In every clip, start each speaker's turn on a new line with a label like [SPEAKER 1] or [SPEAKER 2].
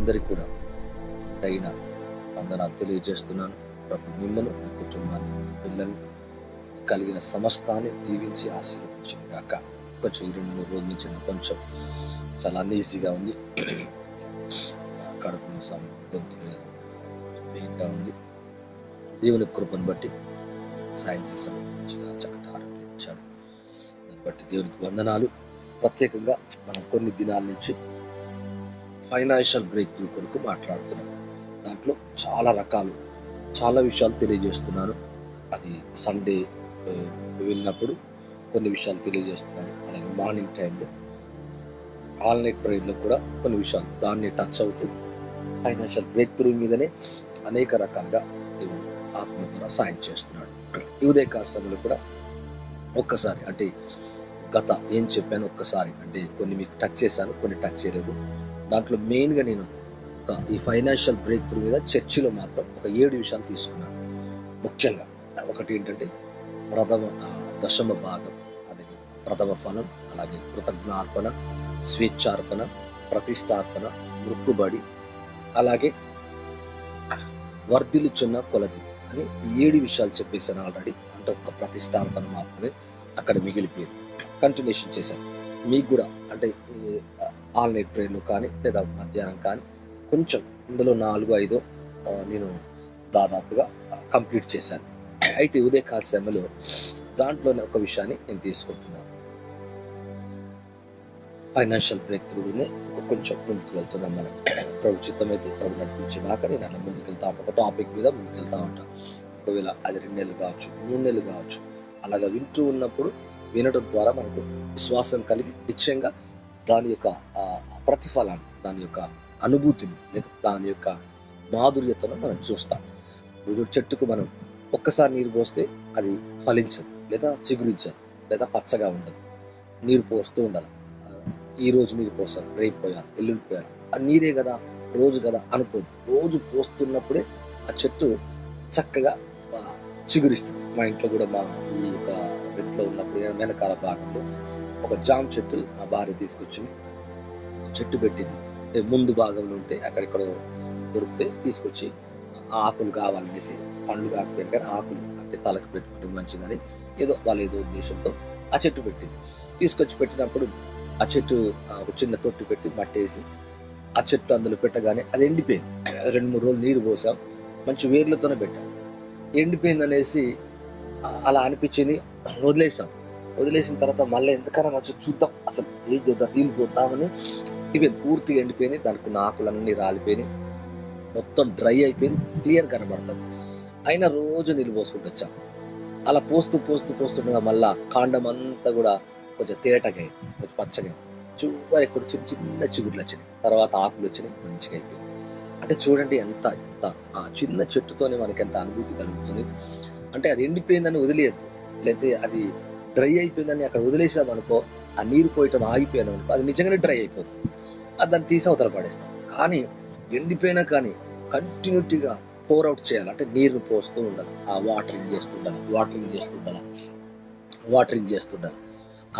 [SPEAKER 1] అందరికీ కూడా అయిన వందనాలు తెలియజేస్తున్నాను. ప్రభు మిమ్మల్ని, మీ కుటుంబాన్ని, మీ పిల్లల్ని, కలిగిన సమస్తాన్ని దీవించి ఆశీర్వదించింది కాక. కొంచెం 2-3 రోజుల నుంచి కొంచెం చాలా అన్ఈజీగా ఉంది. కడుపు గొంతు పెయిన్గా ఉంది. దేవుని కృపను బట్టి సాయం చేశాను, మంచిగా చక్కటి ఆరోగ్యం ఇచ్చాడు. దాన్ని బట్టి దేవునికి వందనాలు. ప్రత్యేకంగా మనం కొన్ని దినాల నుంచి ఫైనాన్షియల్ బ్రేక్ త్రూ కొరకు మాట్లాడుతున్నాం. దాంట్లో చాలా విషయాలు తెలియజేస్తున్నాను. అది సండే వెళ్ళినప్పుడు కొన్ని విషయాలు తెలియజేస్తున్నాను. అలాగే మార్నింగ్ టైంలో ఆల్ నైట్ ప్రేయర్లో కూడా కొన్ని విషయాలు దాన్ని టచ్ అవుతూ ఫైనాన్షియల్ బ్రేక్ త్రూ మీదనే అనేక రకాలుగా దేవుడు ఆత్మ ద్వారా సాయం చేస్తున్నాడు. ఈ ఉదయకాల సమయంలో కూడా ఒక్కసారి అంటే గత ఏం చెప్పాను ఒక్కసారి అంటే కొన్ని మీకు టచ్ చేశాను, కొన్ని టచ్ చేయలేదు. దాంట్లో మెయిన్గా నేను ఈ ఫైనాన్షియల్ బ్రేక్ త్రూ మీద చర్చిలో మాత్రం ఒక 7 విషయాలు తీసుకున్నాను. ముఖ్యంగా ఒకటి ఏంటంటే దశమ భాగం, అలాగే ప్రథమ ఫలం, అలాగే కృతజ్ఞార్పణ, స్వేచ్ఛార్పణ, ప్రతిష్టార్పణ, మృక్కుబడి, అలాగే వర్ధిల్లుచున్న కొలది అని 7 విషయాలు చెప్పేశాను ఆల్రెడీ. అంటే ఒక ప్రతిష్టార్పణ మాత్రమే అక్కడ మిగిలిపోయింది. కంటిన్యూషన్ చేశాను. మీకు కూడా అంటే ఆల్ నైట్ ప్రేయర్లు కానీ లేదా మధ్యాహ్నం కానీ కొంచెం ఇందులో 4-5 నేను దాదాపుగా కంప్లీట్ చేశాను. అయితే ఉదయకాల సమయంలో దాంట్లోనే ఒక విషయాన్ని నేను తీసుకుంటున్నాను. ఫైనాన్షియల్ బ్రేక్ త్రూనే కొంచెం ముందుకు వెళ్తున్నాం మనం. ప్రభు చిత్తమైతే ప్రభు నడిపించేదాకా నేను అలా ముందుకెళ్తా ఉంటా, ఒక టాపిక్ మీద ముందుకెళ్తా ఉంటా. ఒకవేళ అది 2 నెలలు కావచ్చు, 3 నెలలు కావచ్చు. అలాగా వింటూ ఉన్నప్పుడు వినడం ద్వారా మనకు విశ్వాసం కలిగి నిశ్చయంగా దాని యొక్క ప్రతిఫలాన్ని, దాని యొక్క అనుభూతిని, లేదా దాని యొక్క మాధుర్యతను మనం చూస్తాం. చెట్టుకు మనం ఒక్కసారి నీరు పోస్తే అది ఫలించదు, లేదా చిగురించదు, లేదా పచ్చగా ఉండదు. నీరు పోస్తూ ఉండాలి. ఈ రోజు నీరు పోసాను, రేపు పోయాను, ఎల్లుండి పోయాను, ఆ నీరే కదా రోజు కదా అనుకోదు. రోజు పోస్తున్నప్పుడే ఆ చెట్టు చక్కగా చిగురిస్తుంది. మా ఇంట్లో కూడా మా ఈ యొక్క ఇంట్లో ఉన్నప్పుడు వెనకాల భాగంలో ఒక జామ చెట్టు మా భార్య తీసుకొచ్చి చెట్టు పెట్టింది. ముందు భాగంలో ఉంటే అక్కడెక్కడ దొరికితే తీసుకొచ్చి ఆకులు కావాలనేసి, పండ్లు కాకపోయినా కానీ ఆకులు అంటే తలకు పెట్టుకుంటే మంచిదని ఏదో ఉద్దేశంతో ఆ చెట్టు పెట్టింది. తీసుకొచ్చి పెట్టినప్పుడు ఆ చెట్టు ఒక చిన్న తొట్టి పెట్టి మట్టేసి ఆ చెట్టు అందులో పెట్టగానే అది ఎండిపోయింది. 2-3 రోజులు నీరు పోసాం, మంచి వేర్లతోనే పెట్టాం. ఎండిపోయింది అనేసి అలా అనిపించింది. వదిలేసిన తర్వాత మళ్ళీ ఎందుకన్నా మంచిగా చూద్దాం, అసలు ఏం చేద్దాం, నీళ్ళు పోద్దామని ఇవి పూర్తిగా ఎండిపోయింది. దానికి ఉన్న ఆకులన్నీ రాలిపోయినాయి, మొత్తం డ్రై అయిపోయింది, క్లియర్ కనబడుతుంది. అయినా రోజు నీళ్ళు పోసుకుంటూ వచ్చాం. అలా పోస్తుండగా మళ్ళా కాండం అంతా కూడా కొంచెం తేటగా, కొంచెం పచ్చగా, చివరి ఇక్కడ చిన్న చిగుర్లు వచ్చినాయి, తర్వాత ఆకులు వచ్చినాయి, మంచిగా అయిపోయింది. అంటే చూడండి ఎంత ఆ చిన్న చెట్టుతోనే మనకి ఎంత అనుభూతి కలుగుతుంది. అంటే అది ఎండిపోయిందని వదిలేయద్దు, లేకపోతే అది డ్రై అయిపోయిందని అక్కడ వదిలేసామనుకో, ఆ నీరు పోయటం ఆగిపోయాను అనుకో, అది నిజంగానే డ్రై అయిపోతుంది. అది దాన్ని తీసి అవతల పడేస్తాం. కానీ ఎండిపోయినా కానీ కంటిన్యూటీగా పోర్ అవుట్ చేయాలి. అంటే నీరును పోస్తూ ఉండాలి, ఆ వాటరింగ్ చేస్తుండాలి.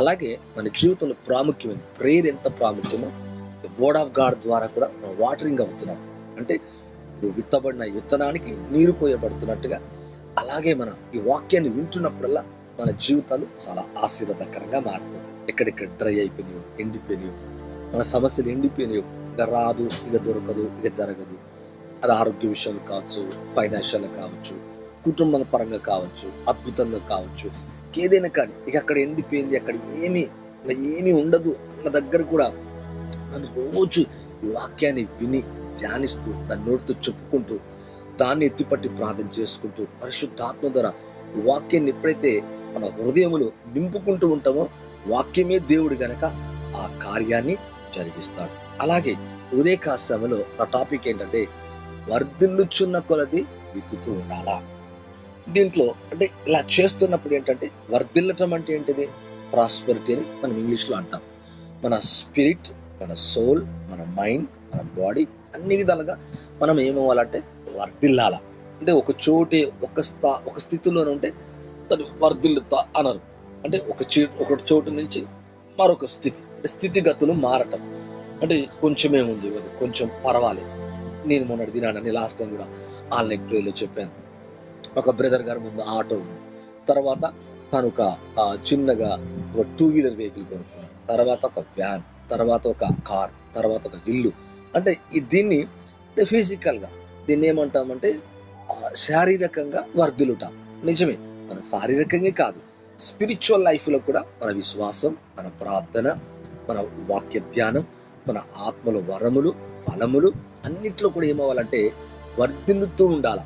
[SPEAKER 1] అలాగే మన జీవితంలో ప్రాముఖ్యమైనది ప్రేయర్ ఎంత ప్రాముఖ్యమో, వర్డ్ ఆఫ్ గాడ్ ద్వారా కూడా మనం వాటరింగ్ అవుతున్నాం. అంటే విత్తబడిన విత్తనానికి నీరు పోయబడుతున్నట్టుగా అలాగే మనం ఈ వాక్యాన్ని వింటున్నప్పుడల్లా మన జీవితాలు చాలా ఆశీర్వాదకరంగా మారిపోతాయి. ఎక్కడెక్కడ డ్రై అయిపోయినాయో, ఎండిపోయినాయో, మన సమస్యలు ఎండిపోయినాయో, ఇక రాదు, ఇక దొరకదు, ఇక జరగదు, అది ఆరోగ్య విషయంలో కావచ్చు, ఫైనాన్షియల్ కావచ్చు, కుటుంబ పరంగా కావచ్చు, అద్భుతంగా కావచ్చు, ఏదైనా కానీ ఇక అక్కడ ఎండిపోయింది, అక్కడ ఏమీ ఉండదు అన్న దగ్గర కూడా మనం రోజు ఈ వాక్యాన్ని విని ధ్యానిస్తూ దాన్ని నోటితో చెప్పుకుంటూ దాన్ని ఎత్తిపట్టి ప్రార్థన చేసుకుంటూ పరిశుద్ధాత్మ ద్వారా ఈ వాక్యాన్ని ఎప్పుడైతే మన హృదయములు నింపుకుంటూ ఉంటామో, వాక్యమే దేవుడు గనక ఆ కార్యాన్ని జరిగిస్తాడు. అలాగే ఉదయకాల సమయంలో నా టాపిక్ ఏంటంటే వర్ధిల్లుచున్న కొలది విత్తుతూ ఉండాలా. దీంట్లో అంటే ఇలా చేస్తున్నప్పుడు ఏంటంటే వర్ధిల్లటం అంటే ఏంటిది? ప్రాస్పెరిటీ అని మనం ఇంగ్లీష్లో అంటాం. మన స్పిరిట్, మన సోల్, మన మైండ్, మన బాడీ అన్ని విధాలుగా మనం ఏమవ్వాలంటే వర్ధిల్లాల. అంటే ఒక స్థితిలోనే ఉంటే దాన్ని వర్ధిల్లుతా అనరు. అంటే ఒక చోటు నుంచి మరొక స్థితి, అంటే స్థితిగతులు మారటం. అంటే కొంచెమే ఉంది, కొంచెం పర్వాలేదు. నేను మొన్నటి దినాన్ని లాస్ట్ టైం కూడా ఆన్లైన్ ప్రేలో చెప్పాను. ఒక బ్రదర్ గారి ముందు ఆటో ఉంది, తర్వాత తను ఒక చిన్నగా ఒక 2 వీలర్ వెహికల్ కొనుక్కున్నాడు, తర్వాత ఒక వ్యాన్, తర్వాత ఒక కార్, తర్వాత ఒక ఇల్లు. అంటే దీన్ని ఫిజికల్గా దీన్ని ఏమంటామంటే శారీరకంగా వర్ధిల్లుట. నిజమే, మన శారీరకంగా కాదు, స్పిరిచువల్ లైఫ్లో కూడా మన విశ్వాసం, మన ప్రార్థన, మన వాక్య ధ్యానం, మన ఆత్మల వరములు, ఫలములు అన్నిట్లో కూడా ఏమవ్వాలంటే వర్ధిల్లుతూ ఉండాల.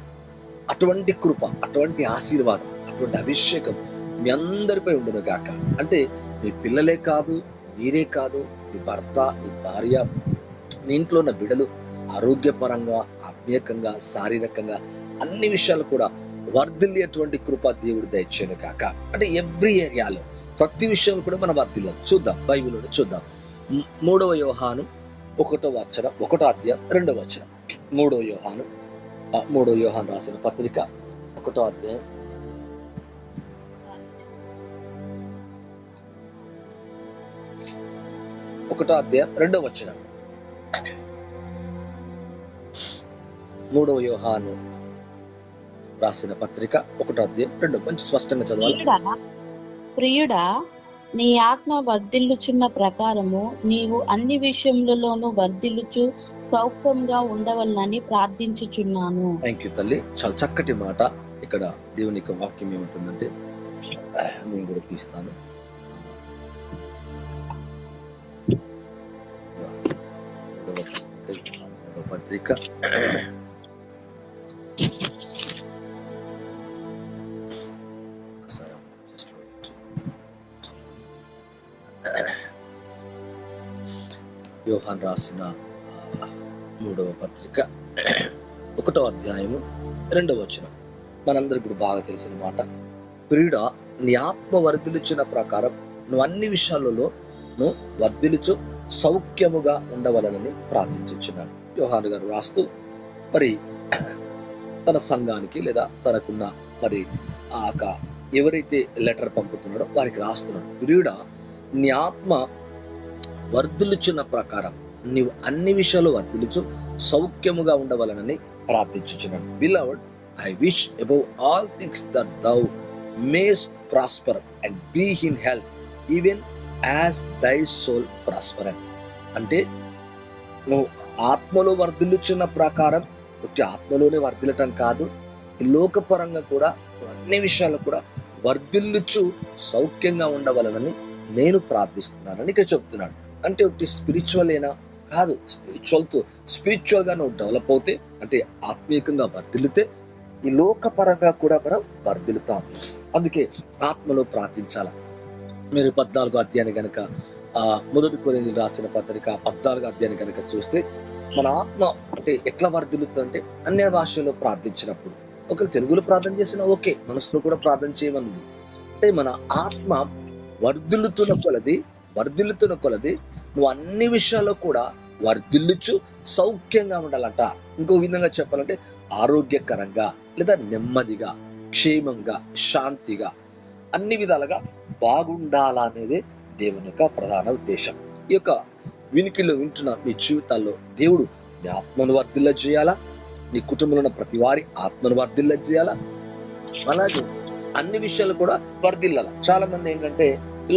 [SPEAKER 1] అటువంటి కృప, అటువంటి ఆశీర్వాదం, అటువంటి అభిషేకం మీ అందరిపై ఉండును గాక. అంటే మీ పిల్లలే కాదు, మీరే కాదు, నీ భర్త, నీ భార్య, నీ ఇంట్లో ఉన్న బిడ్డలు ఆరోగ్యపరంగా, ఆత్మీయంగా, శారీరకంగా అన్ని విషయాలు కూడా వర్ధిల్లేటువంటి కృప దేవుడు దయచేయను కాక. అంటే ఎవ్రీ ఏరియాలో ప్రతి విషయం కూడా మనం వర్ధిల్లాలి. చూద్దాం, బైబిల్లోనే చూద్దాం. 3వ యోహాను 1వ వచనం, 1వ అధ్యాయం 2వ వచనం. 3వ యోహాను రాసిన పత్రిక 1వ అధ్యాయం 2వ వచనం. 3వ యోహాను రాసిన పత్రిక 1వ అధ్యాయం 2. మంచి స్పష్టంగా చదవాలి.
[SPEAKER 2] ప్రియుడా, నీ ఆత్మ వర్ధిల్లుచున్న ప్రకారము నీవు అన్ని విషయములలోనూ వర్ధిల్లుచు సౌఖ్యంగా ఉండవలనని ప్రార్థించుచున్నాను.
[SPEAKER 1] థ్యాంక్ యూ తల్లి, చాలా చక్కటి మాట. ఇక్కడ దేవుని యొక్క వాక్యం ఏముంటుందంటే, నేను కూడా తీస్తాను. పత్రిక యోహాను రాసిన 3వ పత్రిక 1వ అధ్యాయము 2వ వచనం. మనందరికి ఇప్పుడు బాగా తెలిసిన మాట. ప్రియుడా, నీ ఆత్మ వర్ధిల్లుచున్న ప్రకారం నువ్వు అన్ని విషయాలలో నువ్వు వర్ధిల్లుచు సౌఖ్యముగా ఉండవలనని ప్రార్థించుచున్నాను. యోహాను గారు రాస్తూ మరి తన సంఘానికి లేదా తనకున్న మరి ఎవరైతే లెటర్ పంపుతున్నాడో వారికి రాస్తున్నాడు. ప్రియుడా, నీ ఆత్మ వర్ధిల్లుచున్న ప్రకారం నీవు అన్ని విషయాలు వర్ధిల్లుచు సౌఖ్యముగా ఉండవలనని ప్రార్థించుచున్నాను. Beloved, I wish above all things that thou mayest prosper and be in health, even as thy soul prospereth. అంటే నువ్వు ఆత్మలో వర్ధిల్లుచున్న ప్రకారం ఒకటి ఆత్మలోనే వర్ధిల్లటం కాదు, లోకపరంగా కూడా అన్ని విషయాలు కూడా వర్ధిల్లుచు సౌఖ్యంగా ఉండవలనని నేను ప్రార్థిస్తున్నానని ఇక్కడ చెప్తున్నాడు. అంటే ఒకటి స్పిరిచువల్ ఏనా కాదు, స్పిరిచువల్ గా నువ్వు డెవలప్ అవుతే, అంటే ఆత్మీయంగా వర్ధిల్లితే ఈ లోకపరంగా కూడా మనం వర్ధిల్లుతాం. అందుకే ఆత్మలో ప్రార్థించాల. మీరు 14వ అధ్యాయాన్ని కనుక 1 కొరింథీయులకు రాసిన పత్రిక 14వ అధ్యాయాన్ని కనుక చూస్తే మన ఆత్మ అంటే ఎట్లా వర్ధిల్లుతుందంటే అన్య భాషలో ప్రార్థించినప్పుడు, ఒకవేళ తెలుగులో ప్రార్థన చేసినా ఓకే, మనసులో కూడా ప్రార్థన చేయమన్నది. అంటే మన ఆత్మ వర్ధిల్లుతున్న కొలది నువ్వు అన్ని విషయాల్లో కూడా వర్ధిల్లుచు సౌఖ్యంగా ఉండాలంట. ఇంకో విధంగా చెప్పాలంటే ఆరోగ్యకరంగా లేదా నెమ్మదిగా, క్షేమంగా, శాంతిగా, అన్ని విధాలుగా బాగుండాలనేదే దేవుని యొక్క ప్రధాన ఉద్దేశం. ఈ యొక్క వినికిలో వింటున్న మీ జీవితాల్లో దేవుడు నీ ఆత్మను వర్ధిల్ల చేయాలా, నీ కుటుంబంలో ఉన్న ప్రతి వారి ఆత్మను వర్ధిల్ల చేయాలా, అలాగే అన్ని విషయాలు కూడా వర్ధిల్లాల. చాలా మంది ఏంటంటే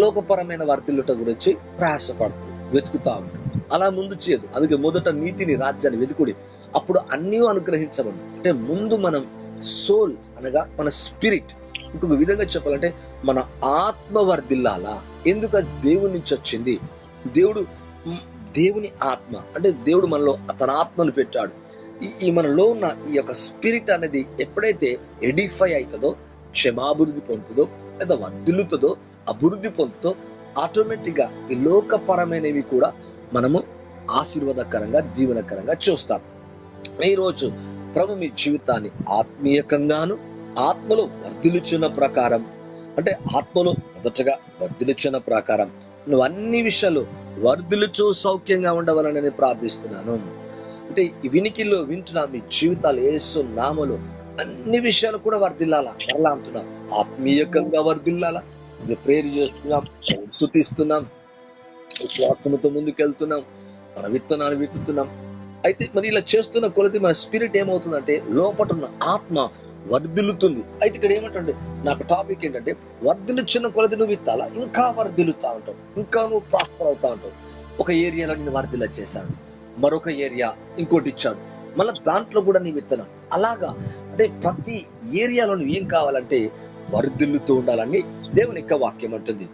[SPEAKER 1] లోకపరమైన వర్ధిల్లుట గురించి ప్రయాసపడుతూ వెతుకుతా ఉంటారు. అలా ముందు చేయదు. అందుకే మొదట నీతిని, రాజ్యాన్ని వెతుకుడి, అప్పుడు అన్నీ అనుగ్రహించబడు. అంటే ముందు మనం సోల్ అనగా మన స్పిరిట్, ఇంకొక విధంగా చెప్పాలంటే మన ఆత్మ వర్ధిల్లాలా. ఎందుకు? దేవుని నుంచి వచ్చింది. దేవుని ఆత్మ అంటే దేవుడు మనలో తన ఆత్మను పెట్టాడు. ఈ మనలో ఉన్న ఈ యొక్క స్పిరిట్ అనేది ఎప్పుడైతే ఎడిఫై అవుతుందో, క్షమాభివృద్ధి పొందుతుందో లేదా వర్ధిల్లుతుందో, అభివృద్ధి పొందుతో, ఆటోమేటిక్ గా ఈ లోకపరమైనవి కూడా మనము ఆశీర్వాదకరంగా, జీవనకరంగా చూస్తాం. ఈరోజు ప్రభు మీ జీవితాన్ని ఆత్మీయకంగాను ఆత్మలో వర్ధిల్లుచున్న ప్రకారం, అంటే ఆత్మలో మొదటగా వర్ధిల్లుచున్న ప్రకారం నువ్వు అన్ని విషయాలు వర్ధిల్లుచు సౌఖ్యంగా ఉండవాలని ప్రార్థిస్తున్నాను. అంటే ఈ వినికిల్లో వింటున్నా మీ జీవితాలు యేసు నామములో అన్ని విషయాలు కూడా వర్ధిల్లాలా. మరలా అంటున్నా, ఆత్మీయకంగా వర్ధిల్లాలా. ప్రేయర్ చేస్తున్నాం, స్తుతిస్తున్నాం, ఆత్మతో ముందుకెళ్తున్నాం. మన విత్తనాలు విత్తుతున్నాం. అయితే మరి ఇలా చేస్తున్న కొలది మన స్పిరిట్ ఏమవుతుందంటే లోపట ఉన్న ఆత్మ వర్ధిల్లుతుంది. అయితే ఇక్కడ ఏమంటే నాకు టాపిక్ ఏంటంటే వర్ధిల్లుచున్న కొలది నువ్వు విత్తాలా, ఇంకా వర్ధిల్లుతా ఉంటావు, ఇంకా నువ్వు ప్రాస్పర్ అవుతా ఉంటావు. ఒక ఏరియాలో నేను వర్ధిల్ల చేశాను, మరొక ఏరియా ఇంకోటి ఇచ్చాడు, మళ్ళీ దాంట్లో కూడా నీ విత్తనం. అలాగా అంటే ప్రతి ఏరియాలో నువ్వు ఏం కావాలంటే వర్ధిల్లుతూ ఉండాలని దేవుని యొక్క వాక్యం అంటుంది.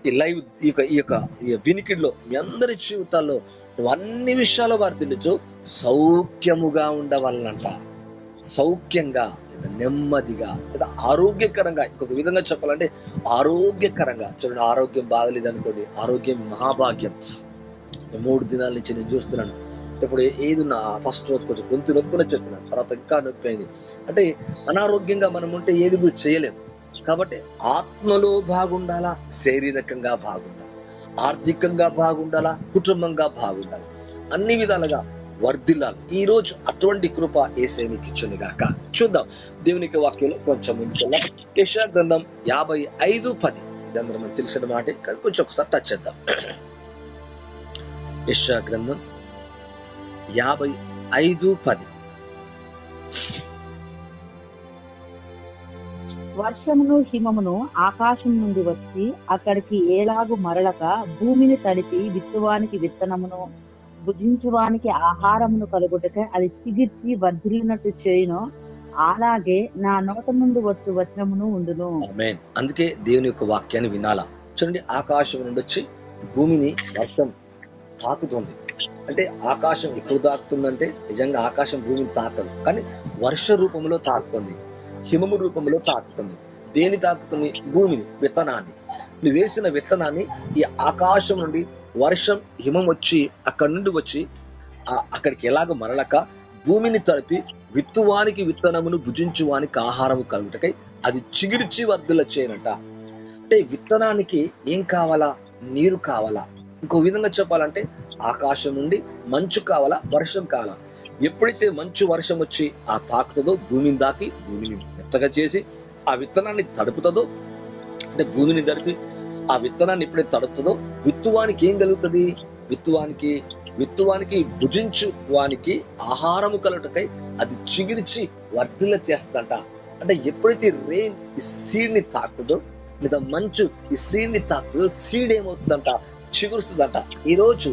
[SPEAKER 1] ఈ లైవ్ ఈ యొక్క వినికిడిలో మీ అందరి జీవితాల్లో నువ్వు అన్ని విషయాల్లో వర్ధిల్లుచు సౌఖ్యముగా ఉండవాలనంట. సౌఖ్యంగా లేదా నెమ్మదిగా లేదా ఆరోగ్యకరంగా, ఇంకొక విధంగా చెప్పాలంటే ఆరోగ్యకరంగా. చూడండి, ఆరోగ్యం బాగలేదు అనుకోండి, ఆరోగ్యం మహాభాగ్యం. 3 దినాల నుంచి నేను చూస్తున్నాను. ఇప్పుడు ఏది ఉన్నా ఫస్ట్ రోజు కొంచెం గొంతు నొప్పున చెప్పినాను, తర్వాత ఇంకా నొప్పి అయింది. అంటే అనారోగ్యంగా మనం ఉంటే ఏది కూడా చేయలేము. కాబట్టి ఆత్మలో బాగుండాలా, శారీరకంగా బాగుండాలా, ఆర్థికంగా బాగుండాలా, కుటుంబంగా బాగుండాలి, అన్ని విధాలుగా వర్ధిల్లాలి. ఈ రోజు అటువంటి కృప యేసయ్య మీకు ఇచ్చును గాక. చూద్దాం దేవునికి వాక్యంలో కొంచెం ముందుకెళ్ళాం. యెషయా గ్రంథం 55:10. ఇదందరూ మనకు తెలిసిన మాట, కానీ కొంచెం ఒకసారి టచ్ చేద్దాం. యెషయా గ్రంథం 55:10.
[SPEAKER 2] వర్షమును హిమమును ఆకాశం నుండి వచ్చి అక్కడికి ఏలాగు మరలక భూమిని తడిపి విత్తువానికి విత్తనమును భుజించువానికి ఆహారమును కలుగుటక అది చిగిర్చి వర్ధిల్లినట్టు చేయును, అలాగే నా నోట నుండి వచ్చు వచనమును ఉండును.
[SPEAKER 1] ఆమేన్. అందుకే దేవుని యొక్క వాక్యాన్ని వినాలా. చూడండి, ఆకాశం నుండి వచ్చి భూమిని వర్షం తాకుతుంది. అంటే ఆకాశం ఎప్పుడు తాకుతుందంటే నిజంగా ఆకాశం భూమిని తాకదు, కానీ వర్ష రూపంలో తాకుతుంది, హిమము రూపంలో తాకుతుంది. దేని తాకుతుంది? భూమిని, విత్తనాన్ని. నువ్వు వేసిన విత్తనాన్ని ఈ ఆకాశం నుండి వర్షం హిమం వచ్చి అక్కడి నుండి వచ్చి అక్కడికి ఎలాగ మరలక భూమిని తడిపి విత్తువానికి విత్తనమును భుజించువానికి ఆహారము కలుగుటకై అది చిగిరిచి వర్ధిల్ల చేయనట. అంటే విత్తనానికి ఏం కావాలా? నీరు కావాలా. ఇంకో విధంగా చెప్పాలంటే ఆకాశం నుండి మంచు కావాలా, వర్షం కావాలా. ఎప్పుడైతే మంచు వర్షం వచ్చి ఆ తాకుతుందో భూమిని దాకి భూమిని మెత్తగా చేసి ఆ విత్తనాన్ని తడుపుతుందో, అంటే భూమిని తడిపి ఆ విత్తనాన్ని ఎప్పుడైతే తడుపుతుందో విత్తువానికి ఏం కలుగుతుంది? విత్తువానికి భుజించువానికి ఆహారము కలుగుటకై అది చిగిరిచి వర్ధిల్ల చేస్తుందంట. అంటే ఎప్పుడైతే రెయిన్ ఈ సీడ్ ని తాకుతుందో లేదా మంచు ఈ సీడ్ ని తాకుతుందో సీడ్ ఏమవుతుందంట? చిగురుస్తుందంట. ఈరోజు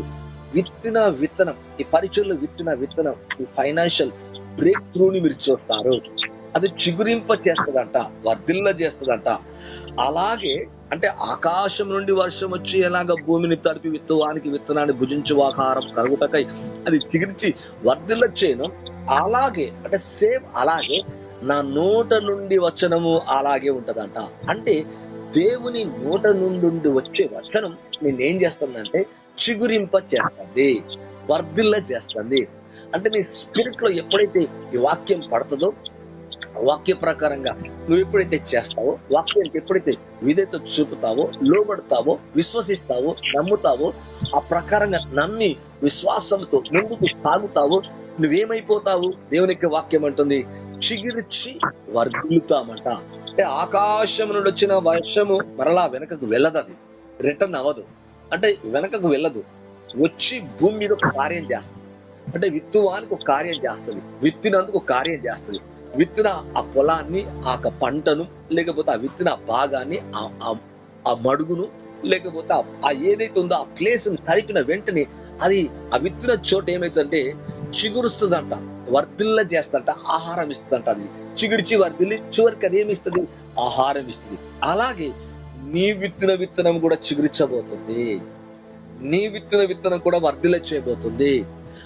[SPEAKER 1] విత్తనం, ఈ పరిచయలో విత్తనం, ఈ ఫైనాన్షియల్ బ్రేక్ త్రూని మీరు చూస్తారు. అది చిగురింప చేస్తుందంట, వర్ధిల్ల చేస్తుందంట. అలాగే అంటే ఆకాశం నుండి వర్షం వచ్చి ఎలాగ భూమిని తడిపి విత్తువానికి విత్తనాన్ని భుజించు ఆహారం కలుగుటకై అది చిగిరిచి వర్ధిల్ల చేయను, అలాగే అంటే సేమ్ అలాగే నా నోట నుండి వచనము అలాగే ఉంటదంట. అంటే దేవుని నోట నుండి వచ్చే వచనం నేనేం చేస్తుందంటే చిగురింప చేస్తుంది, వర్ధిల్ల చేస్తుంది. అంటే నీ స్పిరిట్ లో ఎప్పుడైతే ఈ వాక్యం పడుతుందో వాక్య ప్రకారంగా నువ్వు ఎప్పుడైతే చేస్తావో, వాక్యానికి ఎప్పుడైతే విధేయత చూపుతావో, లోబడతావో, విశ్వసిస్తావో, నమ్ముతావో, ఆ ప్రకారంగా నమ్మి విశ్వాసంతో ముందుకు సాగుతావో నువ్వేమైపోతావు? దేవుని యొక్క వాక్యం అంటుంది చిగిరిచి వర్ధిల్లుతామంట. అంటే ఆకాశం నుండి వచ్చిన వర్షము మరలా వెనకకు వెళ్ళదు, అది రిటర్న్ అవ్వదు. అంటే వెనకకు వెళ్ళదు, వచ్చి భూమి మీద ఒక కార్యం చేస్తుంది. అంటే విత్తువానికి ఒక కార్యం చేస్తుంది, విత్తినందుకు ఒక కార్యం చేస్తుంది. విత్తిన ఆ పొలాన్ని, ఆ పంటను, లేకపోతే ఆ విత్తిన భాగాన్ని, ఆ మడుగును, లేకపోతే ఆ ఏదైతే ఉందో ఆ ప్లేస్ ని తడిపిన వెంటనే అది ఆ విత్తిన చోట ఏమైతుందంటే చిగురుస్తుందంట, వర్ధిల్ల చేస్తుందంట, ఆహారం ఇస్తుందంట. అది చిగురిచి వర్ధిల్లి చివరికి అది ఏమి ఇస్తుంది? ఆహారం ఇస్తుంది. అలాగే నీ విత్తిన విత్తనం కూడా చిగురించబోతుంది, నీ విత్తిన విత్తనం కూడా వర్ధిల్ల చేయబోతుంది.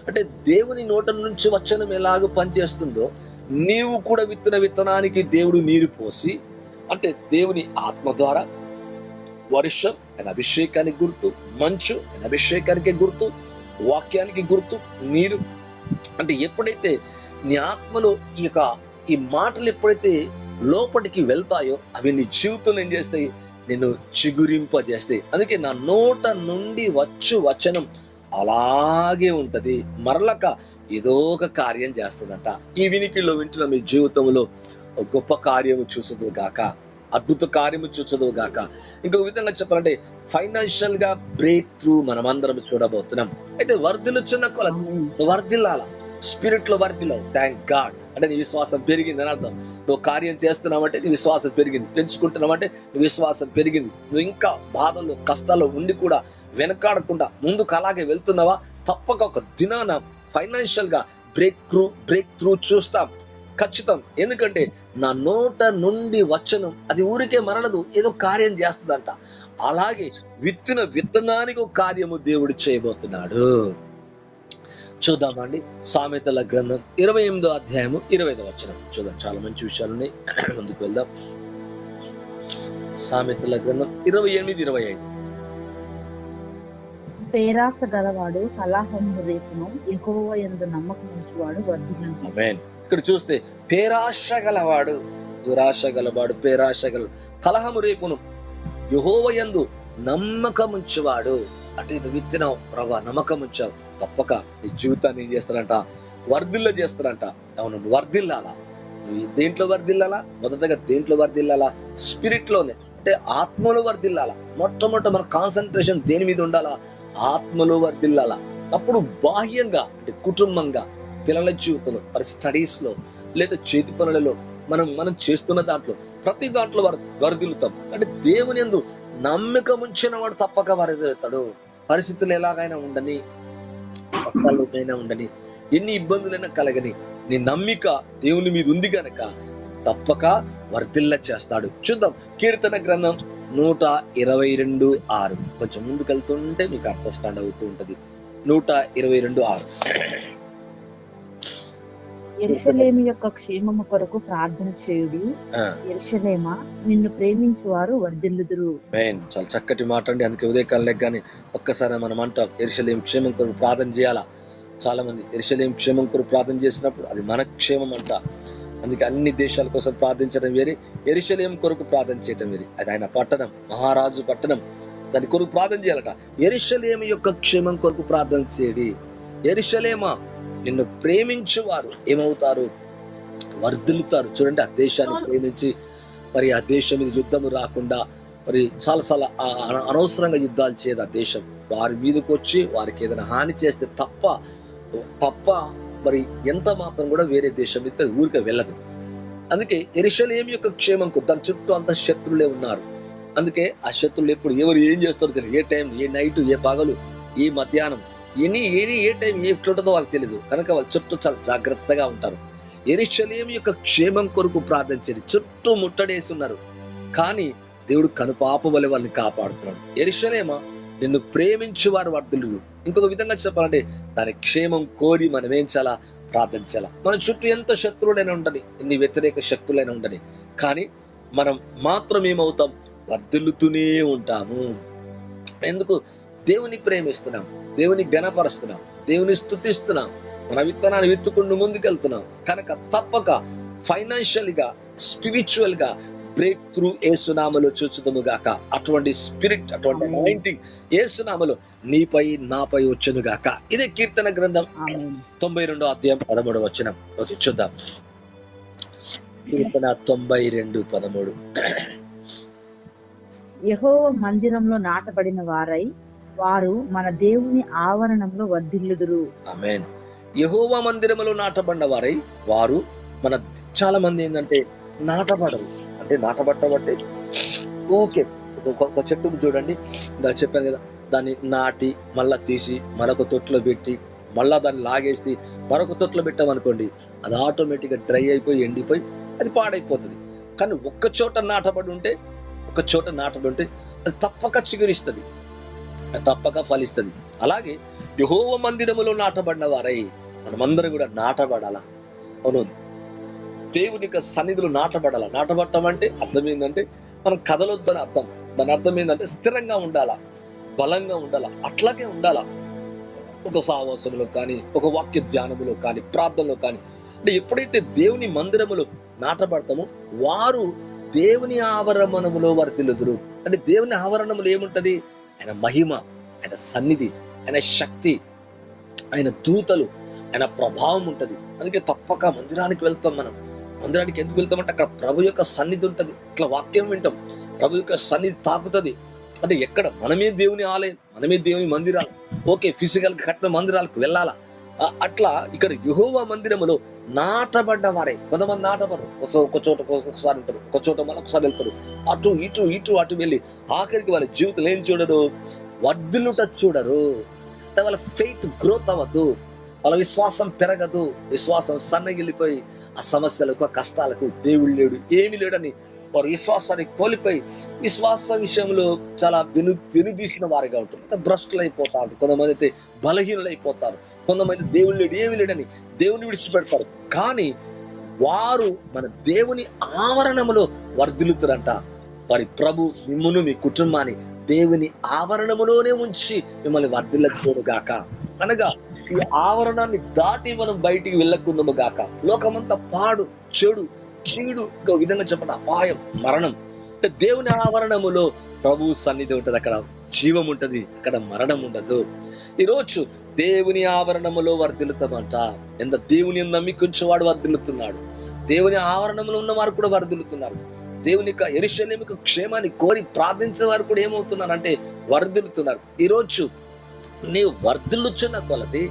[SPEAKER 1] అంటే దేవుని నోట నుంచి వచనం ఎలాగ పనిచేస్తుందో నీవు కూడా విత్తన విత్తనానికి దేవుడు నీరు పోసి, అంటే దేవుని ఆత్మ ద్వారా వర్షం ఆయన అభిషేకానికి గుర్తు, మంచు ఆయన అభిషేకానికి గుర్తు, వాక్యానికి గుర్తు, నీరు. అంటే ఎప్పుడైతే నీ ఆత్మలో ఈ మాటలు ఎప్పుడైతే లోపలికి వెళ్తాయో అవి నీ జీవితంలో ఏం చేస్తాయి? నేను చిగురింపజేస్తాయి. అందుకే నా నోట నుండి వచ్చు వచనం అలాగే ఉంటది, మరలక ఏదో ఒక కార్యం చేస్తుందంట. ఈ వినికిలో వింటున్న మీ జీవితంలో గొప్ప కార్యము చూసుదు గాక. అద్భుత కార్యము చూచదువు గాక. ఇంకొక విధంగా చెప్పాలంటే ఫైనాన్షియల్ గా బ్రేక్ త్రూ మనమందరం చూడబోతున్నాం. అయితే వర్ధిల్లుచున్న కొలది
[SPEAKER 2] ఆమేన్.
[SPEAKER 1] నువ్వు వర్ధిల్లాల, స్పిరిట్ లో వర్ధిల్లావు. Thank God. అంటే నీ విశ్వాసం పెరిగింది అని అర్థం. నువ్వు కార్యం చేస్తున్నావంటే నీ విశ్వాసం పెరిగింది, పెంచుకుంటున్నావంటే నీ విశ్వాసం పెరిగింది. నువ్వు ఇంకా బాధల్లో కష్టాల్లో ఉండి కూడా వెనకాడకుండా ముందుకు అలాగే వెళ్తున్నావా, తప్పక ఒక దినాన ఫైనాన్షియల్ గా బ్రేక్ త్రూ చూస్తాం ఖచ్చితం. ఎందుకంటే నా నోట నుండి వచనం అది ఊరికే మరలదు, ఏదో కార్యం చేస్తుందంట. అలాగే విత్తిన విత్తనానికి ఒక కార్యము దేవుడు చేయబోతున్నాడు. చూద్దామండి. సామెతల గ్రంథం 28వ అధ్యాయము 20వ వచనం చూద్దాం. చాలా మంచి విషయాలు ఉన్నాయి, ముందుకు వెళ్దాం. సామెతల గ్రంథం 28:25.
[SPEAKER 2] పేరాస గలవాడు కలహము రేపును, యెహోవా యందు నమ్మకం ఉంచువాడు వర్ధిల్లును.
[SPEAKER 1] ఆమేన్. ఇక్కడ చూస్తే పేరాశ గలవాడు, దురాశ గలవాడు, పేరాశ గల కలహము రేపును, యెహోవా యందు నమ్మకం ఉంచువాడు. అంటే నువ్వు విత్తినావు ప్రభా, నమ్మకం ఉంచావు, తప్పక నీ జీవితాన్ని ఏం చేస్తారంట, వర్ధిల్ల చేస్తారంట. అవును, నువ్వు వర్ధిల్లాలా. నువ్వు దేంట్లో వర్ధిల్లాలా? మొదటగా దేంట్లో వర్ధిల్లాలా? స్పిరిట్ లోనే, అంటే ఆత్మలో వర్ధిల్లాలా. మొట్టమొదట మన కాన్సన్ట్రేషన్ దేని మీద ఉండాలా? ఆత్మలో వర్ధిల్లాలా. అప్పుడు బాహ్యంగా అంటే కుటుంబంగా, పిల్లల జీవితంలో, మరి స్టడీస్ లో, లేదా చేతి పనులలో, మనం చేస్తున్న దాంట్లో ప్రతి దాంట్లో వర్ధిల్లుతాం. అంటే దేవుని యందు నమ్మకం ఉంచిన వాడు తప్పక వర్ధిల్లుతాడు. పరిస్థితులు ఎలాగైనా ఉండని, కష్టాలైనా ఉండని, ఎన్ని ఇబ్బందులైనా కలగని, నీ నమ్మిక దేవుని మీద ఉంది గనక తప్పక వర్ధిల్ల చేస్తాడు. చూద్దాం. కీర్తన గ్రంథం 122:6. కొంచెం ముందుకెళ్తుంటే మీకు అండర్స్టాండ్ అవుతూ ఉంటది. 122:6.
[SPEAKER 2] యెరూషలేము యొక్క క్షేమము కొరకు ప్రార్థన చేయుడి. యెరూషలేమా, నిన్ను ప్రేమించువారు వర్ధిల్లుదురు.
[SPEAKER 1] చాలా చక్కటి మాట అండి. అందుకే ఉదయకాలం లెగ్గానే ఒక్కసారి మనం అంటాం, యెరూషలేము క్షేమం కొరకు ప్రార్థన చేయాలా. చాలా మంది యెరూషలేము క్షేమం కొరకు ప్రార్థన చేసినప్పుడు అది మన క్షేమం అంట. అందుకే అన్ని దేశాల కోసం ప్రార్థించడం వేరే, యెరూషలేము కొరకు ప్రార్థన చేయడం వేరే. అది ఆయన పట్టణం, మహారాజు పట్టణం, దాని కొరకు ప్రార్థన చేయాలట. యెరూషలేము యొక్క క్షేమం కొరకు ప్రార్థన చేయడి. యెరూషలేమా, నిన్ను ప్రేమించు వారు ఏమవుతారు? వర్ధిల్లుతారు. చూడండి, ఆ దేశాన్ని ప్రేమించి మరి ఆ దేశం మీద యుద్ధము రాకుండా, మరి చాలా అనవసరంగా యుద్ధాలు చేయదు ఆ దేశం. వారి మీదకి వచ్చి వారికి ఏదైనా హాని చేస్తే తప్ప మరి ఎంత మాత్రం కూడా వేరే దేశం మీద ఊరికే వెళ్ళదు. అందుకే యెరూషలేము యొక్క క్షేమంకు దాని చుట్టూ అంత శత్రువులే ఉన్నారు. అందుకే ఆ శత్రువులు ఎప్పుడు ఎవరు ఏం చేస్తారో తెలియదు. ఏ టైం, ఏ నైట్, ఏ పగలు, ఏ మధ్యాహ్నం, ఏ టైం ఎట్లుంటుందో వాళ్ళకి తెలియదు. కనుక వాళ్ళు చుట్టూ చాలా జాగ్రత్తగా ఉంటారు. యెరూషలేము యొక్క క్షేమం కొరకు ప్రార్థించేది. చుట్టూ ముట్టడేసి ఉన్నారు, కానీ దేవుడు కనుపాప వలె వాళ్ళని కాపాడుతున్నాడు. యెరూషలేమా, నిన్ను ప్రేమించు వారు వర్ధిల్లుదురు. ఇంకొక విధంగా చెప్పాలంటే దాని క్షేమం కోరి మనం ఏం చేయాలా? ప్రార్థించాలా. మన చుట్టూ ఎంత శత్రువులైనా ఉండని, ఎన్ని వ్యతిరేక శక్తులైనా ఉండని, కానీ మనం మాత్రం ఏమవుతాం? వర్ధిల్లుతూనే ఉంటాము. ఎందుకు? దేవుని ప్రేమిస్తున్నాం, దేవుని ఘనపరుస్తున్నాం, దేవుని స్తుతిస్తున్నాం, మన విత్తనాన్ని విత్తుకుంటూ ముందుకెళ్తున్నాం. కనుక తప్పక ఫైనాన్షియల్ గా, స్పిరిచువల్ గా బ్రేక్ త్రూ యేసునామములో చూచుదుము గాక. అటువంటి స్పిరిట్, అటువంటి అనాయింటింగ్ యేసునామములో నీపై నాపై వచ్చును గాక. ఇదే కీర్తన గ్రంథం 92వ అధ్యాయం 13వ వచనం. ఓకే, చూద్దాం. కీర్తన 92:13.
[SPEAKER 2] యెహోవా మందిరంలో నాటబడిన వారై వారు మన దేవుని ఆవరణంలో వర్ధిల్లుదురు.
[SPEAKER 1] ఆమేన్. యెహోవా మందిరములో నాటబడిన వారై వారు మన, చాలా మంది ఏంటంటే నాటబడరు. అంటే నాటబట్టబట్టే ఓకే, ఒక చెట్టును చూడండి, ఇందా చెప్పాను కదా, దాన్ని నాటి మళ్ళా తీసి మరొక తొట్టులో పెట్టి మళ్ళా దాన్ని లాగేసి మరొక తొట్టులో పెట్టామనుకోండి, అది ఆటోమేటిక్ గా డ్రై అయిపోయి ఎండిపోయి అది పాడైపోతుంది. కానీ ఒక్క చోట నాటబడి ఉంటే అది తప్పక చిగురిస్తుంది, అది తప్పక ఫలిస్తుంది. అలాగే యెహోవా మందిరములో నాటబడిన వారై మనమందరం కూడా నాటబడాలా. అవును, దేవుని యొక్క సన్నిధిలో నాటబడాలా. నాటబడటం అంటే అర్థం ఏంటంటే మనం కదలొద్దని అర్థం. దాని అర్థం ఏంటంటే స్థిరంగా ఉండాలా, బలంగా ఉండాలా, అట్లాగే ఉండాలా. ఒక సావాసంలో కానీ, ఒక వాక్య ధ్యానములో కానీ, ప్రార్థనలో కానీ, అంటే ఎప్పుడైతే దేవుని మందిరములో నాటబడతామో వారు దేవుని ఆవరణములో వర్ధిల్లుదురు. అంటే దేవుని ఆవరణములో ఏముంటది? ఆయన మహిమ, ఆయన సన్నిధి, ఆయన శక్తి, ఆయన దూతలు, ఆయన ప్రభావం ఉంటది. అందుకే తప్పక మందిరానికి వెళ్తాం మనం. మందిరానికి ఎందుకు వెళ్తామంటే అక్కడ ప్రభు యొక్క సన్నిధి ఉంటది. ఇట్లా వాక్యం వింటాం, ప్రభు యొక్క సన్నిధి తాకుతుంది. అంటే ఎక్కడ? మనమే దేవుని ఆలయం, మనమే దేవుని మందిరాలు. ఓకే, ఫిజికల్ గా కట్టిన మందిరాలకు వెళ్ళాలా? అట్లా ఇక్కడ యెహోవా మందిరములో నాటబడ్డ వారే. కొంతమంది నాటబడరు, ఒక చోట ఒకసారి ఉంటారు, ఒక చోట మరొకసారి వెళ్తారు, అటు ఇటు ఇటు అటు వెళ్ళి ఆఖరికి వాళ్ళ జీవితం ఏం చూడరు, వర్ధిల్లుట చూడరు. అంటే వాళ్ళ ఫెయిత్ గ్రోత్ అవ్వదు, వాళ్ళ విశ్వాసం పెరగదు, విశ్వాసం సన్నగిల్లిపోయి ఆ సమస్యలకు ఆ కష్టాలకు దేవుడు లేడు, ఏమి లేడని వారు విశ్వాసాన్ని కోల్పోయి విశ్వాస విషయంలో చాలా వెనుదీసిన వారిగా ఉంటారు. భ్రష్టులు అయిపోతారు, కొంతమంది అయితే బలహీనులు అయిపోతారు, కొంతమంది దేవుడు లేడు ఏమి లేడని దేవుని విడిచిపెడతారు. కానీ వారు మన దేవుని ఆవరణములో వర్ధిల్లుతారంట. వారి ప్రభు మిమ్మును మీ కుటుంబాన్ని దేవుని ఆవరణములోనే ఉంచి మిమ్మల్ని వర్ధిల్లచేయును గాక. అనగా ఈ ఆవరణాన్ని దాటి మనం బయటికి వెళ్ళకుందాము గాక. లోకమంతా పాడు, చెడు, కీడు, ఇంకో విధంగా చెప్పండి అపాయం, మరణం. అంటే దేవుని ఆవరణములో ప్రభు సన్నిధి ఉంటది, అక్కడ జీవం ఉంటది, అక్కడ మరణం ఉండదు. ఈరోజు దేవుని ఆవరణములో వర్ధిల్లుతామంట. ఎంత దేవుని నమ్మికుంచే వాడు వర్ధిల్లుతున్నాడు, దేవుని ఆవరణంలో ఉన్న వారు కూడా వర్ధిల్లుతున్నారు. దేవుని యొక్క యెరూషలేముకు క్షేమాన్ని కోరి ప్రార్థించే వారు కూడా ఏమవుతున్నారంటే వర్ధిల్లుతున్నారు. ఈరోజు నీవు వర్ధిల్లుచున్న కొలది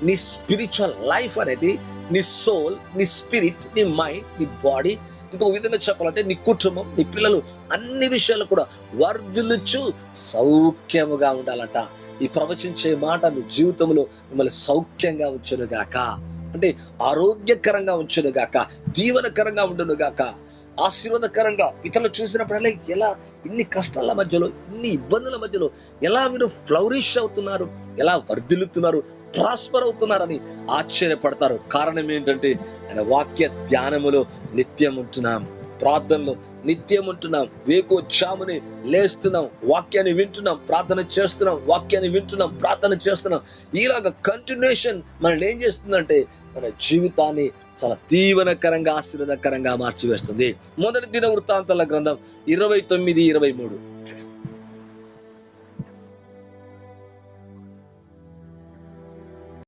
[SPEAKER 1] నీ స్పిరిచువల్ లైఫ్ అనేది, నీ సోల్, నీ స్పిరిట్, నీ మైండ్, నీ బాడీ, ఇంకొక విధంగా చెప్పాలంటే నీ కుటుంబం, నీ పిల్లలు, అన్ని విషయాలు కూడా వర్ధిల్లుచు సౌఖ్యముగా ఉండాలంట. ఈ ప్రవచించే మాట మీ జీవితంలో మిమ్మల్ని సౌఖ్యంగా ఉంచును గాక, అంటే ఆరోగ్యకరంగా ఉంచును గాక, దీవెనకరంగా ఉండును గాక, ఆశీర్వాదకరంగా. ఇతరులు చూసినప్పుడల్లా ఎలా ఇన్ని కష్టాల మధ్యలో, ఇన్ని ఇబ్బందుల మధ్యలో ఎలా మీరు ఫ్లౌరిష్ అవుతున్నారు, ఎలా వర్ధిల్లుతున్నారు, ప్రాస్పర్ అవుతున్నారని ఆశ్చర్యపడతారు. కారణం ఏంటంటే ఆయన వాక్య ధ్యానములో నిత్యం ఉంటున్నాం, ప్రార్థనలో నిత్యం ఉంటున్నాం, వేకువజామునే లేస్తున్నాం, వాక్యాన్ని వింటున్నాం, ప్రార్థన చేస్తున్నాం, వాక్యాన్ని వింటున్నాం, ప్రార్థన చేస్తున్నాం. ఇలాగ కంటిన్యూషన్ మనల్ని ఏం చేస్తుందంటే మన జీవితాన్ని చాలా దీవెనకరంగా, ఆశీర్వాదకరంగా మార్చివేస్తుంది. మొదటి దిన వృత్తాంతాల గ్రంథం 29:23.